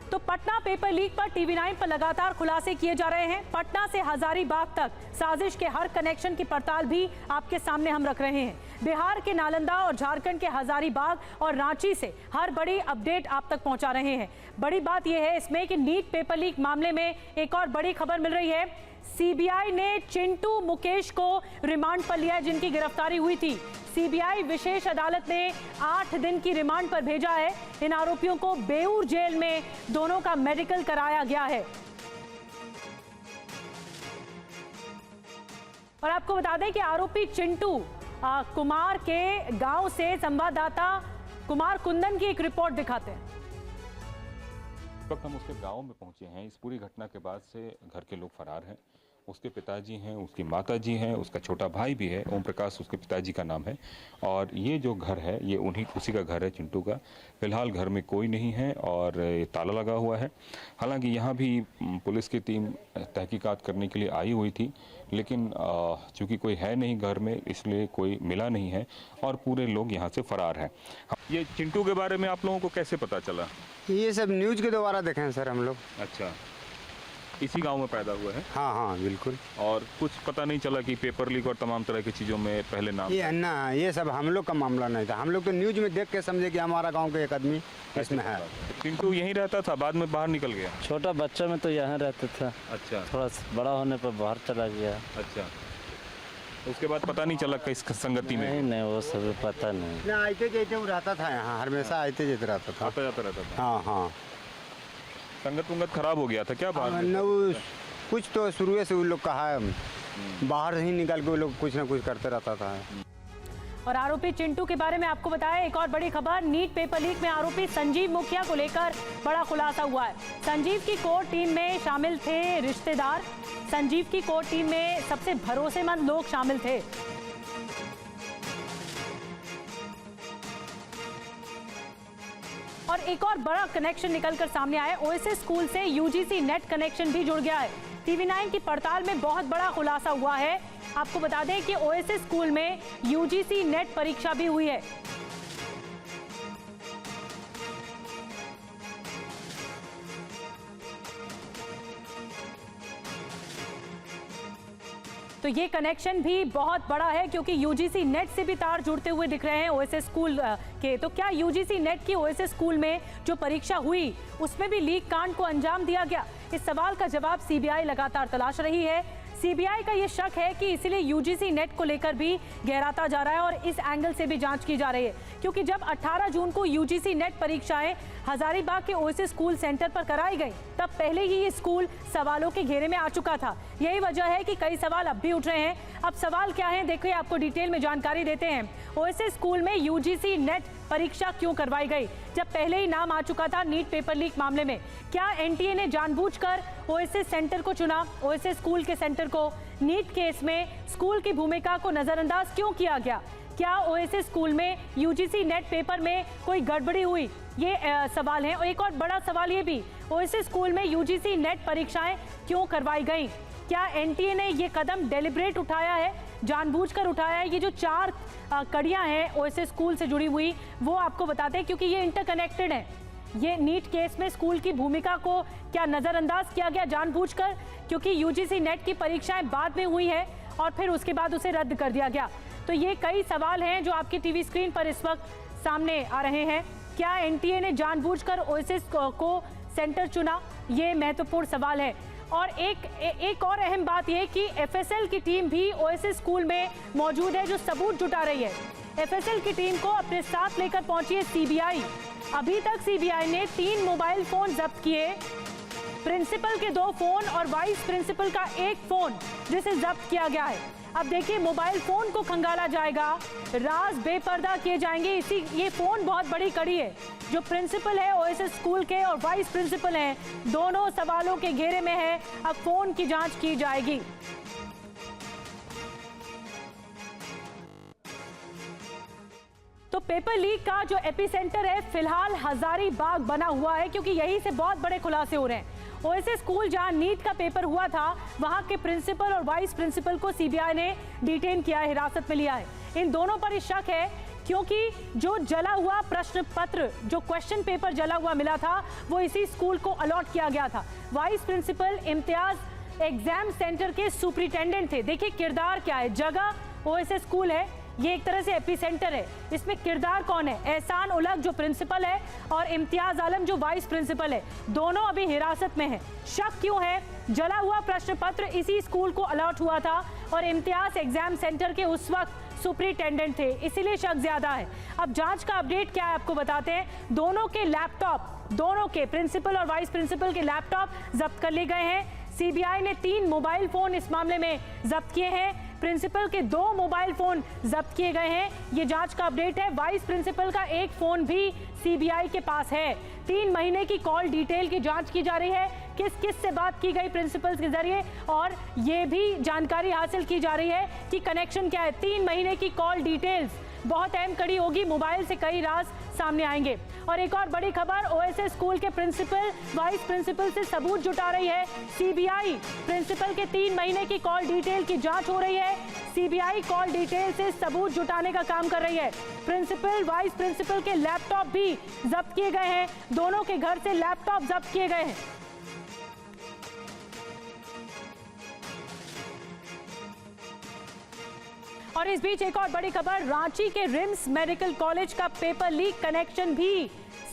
तो पटना पेपर लीक पर TV9 पर लगातार खुलासे किए जा रहे हैं। पटना से हजारीबाग तक साजिश के हर कनेक्शन की पड़ताल भी आपके सामने हम रख रहे हैं। बिहार के नालंदा और झारखंड के हजारीबाग और रांची से हर बड़ी अपडेट आप तक पहुंचा रहे हैं। बड़ी बात यह है इसमें कि नीट पेपर लीक मामले में एक और बड़ी खबर मिल रही है। सीबीआई ने चिंटू मुकेश को रिमांड पर लिया है, जिनकी गिरफ्तारी हुई थी। सीबीआई विशेष अदालत ने 8 दिन की रिमांड पर भेजा है। इन आरोपियों को बेऊर जेल में दोनों का मेडिकल कराया गया है। और आपको बता दें कि आरोपी चिंटू कुमार के गांव से संवाददाता कुमार कुंदन की एक रिपोर्ट दिखाते हैं। इस वक्त हम उसके गांव में पहुंचे हैं। इस पूरी घटना के बाद से घर के लोग फरार हैं। उसके पिताजी हैं, उसकी माताजी हैं, उसका छोटा भाई भी है, ओम प्रकाश उसके पिताजी का नाम है। और ये जो घर है ये उसी का घर है, चिंटू का। फिलहाल घर में कोई नहीं है और ताला लगा हुआ है। हालांकि यहाँ भी पुलिस की टीम तहकीकात करने के लिए आई हुई थी, लेकिन चूंकि कोई है नहीं घर में इसलिए कोई मिला नहीं है और पूरे लोग यहाँ से फरार हैं। ये चिंटू के बारे में आप लोगों को कैसे पता चला? ये सब न्यूज के द्वारा देखे हैं सर हम लोग। अच्छा, इसी गांव में पैदा हुए हैं? हाँ हाँ बिल्कुल। और कुछ पता नहीं चला कि पेपर लीक और तमाम तरह की चीज़ों में पहले नाम? ये ना, ये सब हम लोग का मामला नहीं था। हम लोग तो न्यूज में देख के समझे कि हमारा गांव का एक आदमी इसमें है। चिंटू यहीं रहता था, बाद में बाहर निकल गया? छोटा बच्चा में तो यहाँ रहता था। अच्छा, थोड़ा बड़ा होने पर बाहर चला गया। अच्छा, उसके बाद पता नहीं चला किस संगति में? नहीं वो सब पता नहीं। ना आते जाते वो रहता था यहाँ, हमेशा आते जाते रहता था। आता जाता रहता था? हाँ हाँ। संगत उंगत खराब हो गया था क्या बाहर में? न वो कुछ तो शुरू से वो लोग कहा है, बाहर ही निकल के वो लोग कुछ ना कुछ करते रहता था। और आरोपी चिंटू के बारे में आपको बताया एक और बड़ी खबर। नीट पेपर लीक में आरोपी संजीव मुखिया को लेकर बड़ा खुलासा हुआ है। संजीव की कोर टीम में शामिल थे रिश्तेदार। संजीव की कोर टीम में सबसे भरोसेमंद लोग शामिल थे। और एक और बड़ा कनेक्शन निकलकर सामने आया। ओएसएस स्कूल से यूजीसी नेट कनेक्शन भी जुड़ गया है। टीवी9 की पड़ताल में बहुत बड़ा खुलासा हुआ है। आपको बता दें कि ओएसएस स्कूल में यूजीसी नेट परीक्षा भी हुई है। तो ये कनेक्शन भी बहुत बड़ा है क्योंकि यूजीसी नेट से भी तार जुड़ते हुए दिख रहे हैं ओएसएस स्कूल के। तो क्या यूजीसी नेट की ओएसएस स्कूल में जो परीक्षा हुई उसमें भी लीक कांड को अंजाम दिया गया? इस सवाल का जवाब सीबीआई लगातार तलाश रही है। सीबीआई का ये शक है कि इसीलिए यूजीसी नेट को लेकर भी गहराता जा रहा है और इस एंगल से भी जांच की जा रही है, क्योंकि जब 18 जून को यूजीसी नेट परीक्षाएं हजारीबाग के ओएसएस स्कूल सेंटर पर कराई गई, तब पहले ही ये स्कूल सवालों के घेरे में आ चुका था। यही वजह है कि कई सवाल अब भी उठ रहे हैं। अब सवाल क्या है, देखिए आपको डिटेल में जानकारी देते हैं। ओएसएस स्कूल में यूजीसी नेट परीक्षा क्यों करवाई गई जब पहले ही नाम आ चुका था नीट पेपर लीक मामले में? क्या एनटीए ने जानबूझकर ओएसएस सेंटर को चुना, ओएसएस स्कूल के सेंटर को? नीट केस में स्कूल की भूमिका को नजरअंदाज क्यों किया गया? क्या ओएसएस स्कूल में यूजीसी नेट पेपर में कोई गड़बड़ी हुई? ये सवाल है। और एक और बड़ा सवाल ये भी, ओएसएस स्कूल में यूजीसी नेट परीक्षाएं क्यों करवाई गई? क्या एनटीए ने ये कदम डेलिब्रेट उठाया है, जानबूझकर उठाया है? ये जो 4 कड़ियां हैं ओएसएस स्कूल से जुड़ी हुई, वो आपको बताते हैं क्योंकि ये इंटरकनेक्टेड है। ये नीट केस में स्कूल की भूमिका को क्या नजरअंदाज किया गया जानबूझकर? क्योंकि यूजीसी नेट की परीक्षाएं बाद में हुई है और फिर उसके बाद उसे रद्द कर दिया गया। तो ये कई सवाल हैं जो आपकी टीवी स्क्रीन पर इस वक्त सामने आ रहे हैं। क्या एनटीए ने जानबूझकर ओएसएस को सेंटर चुना? ये महत्वपूर्ण सवाल है। और एक और अहम बात यह कि एफएसएल की टीम भी ओएसएस स्कूल में मौजूद है जो सबूत जुटा रही है। एफएसएल की टीम को अपने साथ लेकर पहुंची है सीबीआई। अभी तक सीबीआई ने 3 मोबाइल फोन जब्त किए, प्रिंसिपल के 2 फोन और वाइस प्रिंसिपल का 1 फोन जिसे जब्त किया गया है। अब देखिए मोबाइल फोन को खंगाला जाएगा, राज बेपर्दा किए जाएंगे। ये फोन बहुत बड़ी कड़ी है। जो प्रिंसिपल है ओएसएस स्कूल के और वाइस प्रिंसिपल हैं, दोनों सवालों के घेरे में है। अब फोन की जांच की जाएगी। तो पेपर लीक का जो एपिसेंटर है फिलहाल हजारीबाग बना हुआ है, क्योंकि यहीं से बहुत बड़े खुलासे हो रहे हैं। ओएसएस स्कूल जहां नीट का पेपर हुआ था, वहां के प्रिंसिपल और वाइस प्रिंसिपल को सीबीआई ने डिटेन किया है, हिरासत में लिया है। इन दोनों पर शक है क्योंकि जो जला हुआ प्रश्न पत्र, जो क्वेश्चन पेपर जला हुआ मिला था, वो इसी स्कूल को अलॉट किया गया था। Vice principal Imtiaz exam centre के सुपरिटेंडेंट थे। देखिए किरदार क्या है, जगह ओएसएस स्कूल है, ये एक तरह से एपिसेंटर है। इसमें किरदार कौन है? एहसान उलग जो प्रिंसिपल है और इम्तियाज आलम जो वाइस प्रिंसिपल है, दोनों अभी हिरासत में हैं। शक क्यों है? जला हुआ प्रश्न पत्र इसी स्कूल को अलॉट हुआ था और इम्तियाज एग्जाम सेंटर के उस वक्त सुपरिटेंडेंट थे, इसीलिए शक ज्यादा है। अब जांच का अपडेट क्या है आपको बताते हैं। दोनों के लैपटॉप, दोनों के प्रिंसिपल और वाइस प्रिंसिपल के लैपटॉप जब्त कर लिए गए हैं। सीबीआई ने 3 मोबाइल फोन इस मामले में जब्त किए हैं। प्रिंसिपल के 2 मोबाइल फोन जब्त किए गए हैं। ये जांच का अपडेट है। वाइस प्रिंसिपल का एक फोन भी सीबीआई के पास है। 3 महीने की कॉल डिटेल की जांच की जा रही है, किस किस से बात की गई प्रिंसिपल्स के जरिए, और ये भी जानकारी हासिल की जा रही है कि कनेक्शन क्या है। 3 महीने की कॉल डिटेल्स बहुत अहम कड़ी होगी। मोबाइल से कई राज सामने आएंगे। और एक और बड़ी खबर, ओएसएस स्कूल के प्रिंसिपल वाइस प्रिंसिपल से सबूत जुटा रही है सीबीआई। प्रिंसिपल के 3 महीने की कॉल डिटेल की जांच हो रही है। सीबीआई कॉल डिटेल से सबूत जुटाने का काम कर रही है। प्रिंसिपल वाइस प्रिंसिपल के लैपटॉप भी जब्त किए गए हैं। दोनों के घर से लैपटॉप जब्त किए गए हैं। और इस बीच एक और बड़ी खबर, रांची के रिम्स मेडिकल कॉलेज का पेपर लीक कनेक्शन भी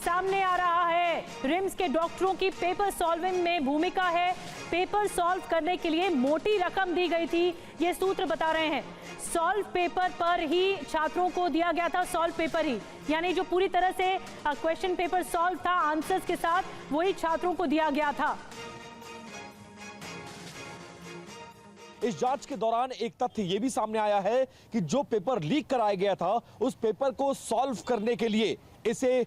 सामने आ रहा है। रिम्स के डॉक्टरों की पेपर सॉल्विंग में भूमिका है। पेपर सॉल्व करने के लिए मोटी रकम दी गई थी, ये सूत्र बता रहे हैं। सॉल्व पेपर पर ही छात्रों को दिया गया था, सॉल्व पेपर ही, यानी जो पूरी तरह से क्वेश्चन पेपर सॉल्व था आंसर्स के साथ, वही छात्रों को दिया गया था। इस जांच के दौरान एक तथ्य यह भी सामने आया है कि जो पेपर लीक कराया गया था, उस पेपर को सॉल्व करने के लिए इसे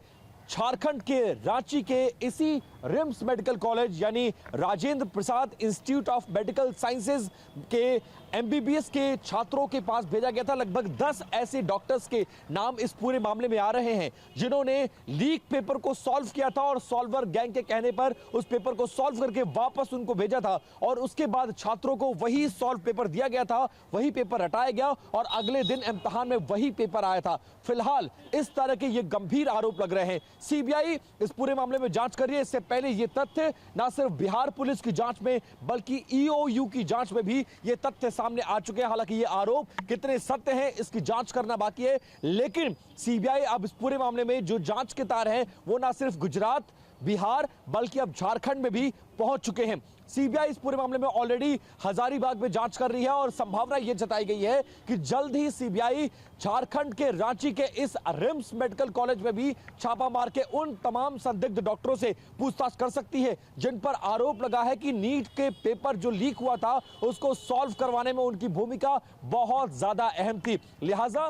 झारखंड के रांची के इसी रिम्स मेडिकल कॉलेज यानी Rajendra Prasad institute of medical sciences के एमबीबीएस के छात्रों के पास भेजा गया था। लगभग 10 ऐसे डॉक्टर्स के नाम इस पूरे मामले में आ रहे हैं जिन्होंने लीक पेपर को सॉल्व किया था और सॉल्वर गैंग के कहने पर उस पेपर को सॉल्व करके वापस उनको भेजा था और उसके बाद छात्रों को वही सॉल्व पेपर दिया गया था, वही पेपर रटाया गया और अगले दिन इम्तिहान में वही पेपर आया था। फिलहाल इस तरह के ये गंभीर आरोप लग रहे हैं। सीबीआई इस पूरे मामले में जांच कर रही है। इससे पहले ये तथ्य न सिर्फ बिहार पुलिस की जांच में बल्कि ईओयू की जांच में भी ये तथ्य सामने आ चुके हैं। हालांकि ये आरोप कितने सत्य हैं इसकी जांच करना बाकी है, लेकिन सीबीआई अब इस पूरे मामले में जो जांच के तार हैं वो ना सिर्फ गुजरात, बिहार बल्कि अब झारखंड में भी पहुंच चुके हैं। सीबीआई इस पूरे मामले में ऑलरेडी हजारीबाग में जांच कर रही है और संभावना यह जताई गई है कि जल्द ही सीबीआई झारखंड के रांची के इस रिम्स मेडिकल कॉलेज में भी छापा मार के उन तमाम संदिग्ध डॉक्टरों से पूछताछ कर सकती है जिन पर आरोप लगा है कि नीट के पेपर जो लीक हुआ था उसको सॉल्व करवाने में उनकी भूमिका बहुत ज्यादा अहम थी। लिहाजा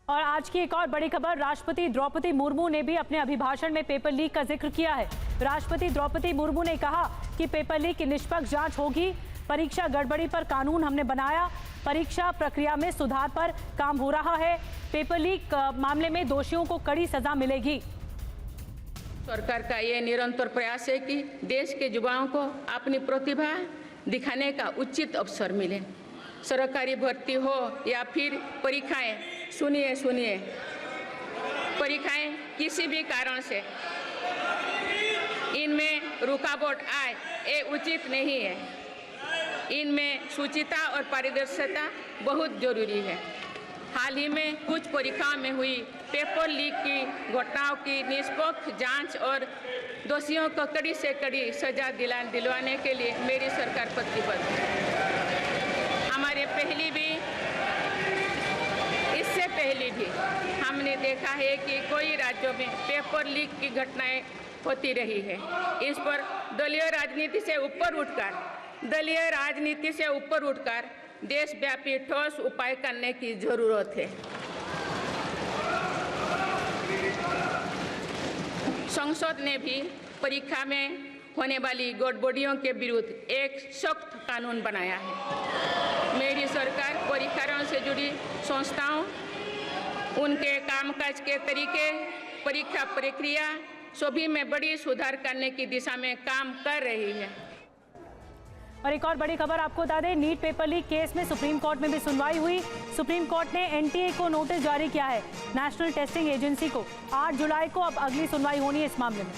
और आज की एक और बड़ी खबर, राष्ट्रपति द्रौपदी मुर्मू ने भी अपने अभिभाषण में पेपर लीक का जिक्र किया है। राष्ट्रपति द्रौपदी मुर्मू ने कहा कि पेपर लीक की निष्पक्ष जांच होगी। परीक्षा गड़बड़ी पर कानून हमने बनाया, परीक्षा प्रक्रिया में सुधार पर काम हो रहा है। पेपर लीक मामले में दोषियों को कड़ी सजा मिलेगी। सरकार का ये निरंतर प्रयास है कि देश के युवाओं को अपनी प्रतिभा दिखाने का उचित अवसर मिले। सरकारी भर्ती हो या फिर परीक्षाएं, सुनिए, परीक्षाएं किसी भी कारण से इनमें रुकावट आए, ये उचित नहीं है। इनमें शुचिता और पारदर्शिता बहुत जरूरी है। हाल ही में कुछ परीक्षाओं में हुई पेपर लीक की घटनाओं की निष्पक्ष जांच और दोषियों को कड़ी से कड़ी सजा दिलवाने के लिए मेरी सरकार प्रतिबद्ध है। हमारे इससे पहले भी हमने देखा है कि कई राज्यों में पेपर लीक की घटनाएं होती रही है। इस पर दलीय राजनीति से ऊपर उठकर देशव्यापी ठोस उपाय करने की जरूरत है। संसद ने भी परीक्षा में होने वाली गड़बड़ियों के विरुद्ध एक सख्त कानून बनाया है। मेरी सरकार परीक्षाओं से जुड़ी संस्थाओं, उनके कामकाज के तरीके, परीक्षा प्रक्रिया सभी में बड़ी सुधार करने की दिशा में काम कर रही है। और एक और बड़ी खबर आपको बता दें, नीट पेपर लीक केस में सुप्रीम कोर्ट में भी सुनवाई हुई। सुप्रीम कोर्ट ने एनटीए को नोटिस जारी किया है, नेशनल टेस्टिंग एजेंसी को। 8 जुलाई को अब अगली सुनवाई होनी है इस मामले में।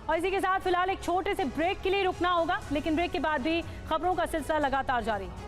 और इसी के साथ फिलहाल एक छोटे से ब्रेक के लिए रुकना होगा, लेकिन ब्रेक के बाद भी खबरों का सिलसिला लगातार जारी है।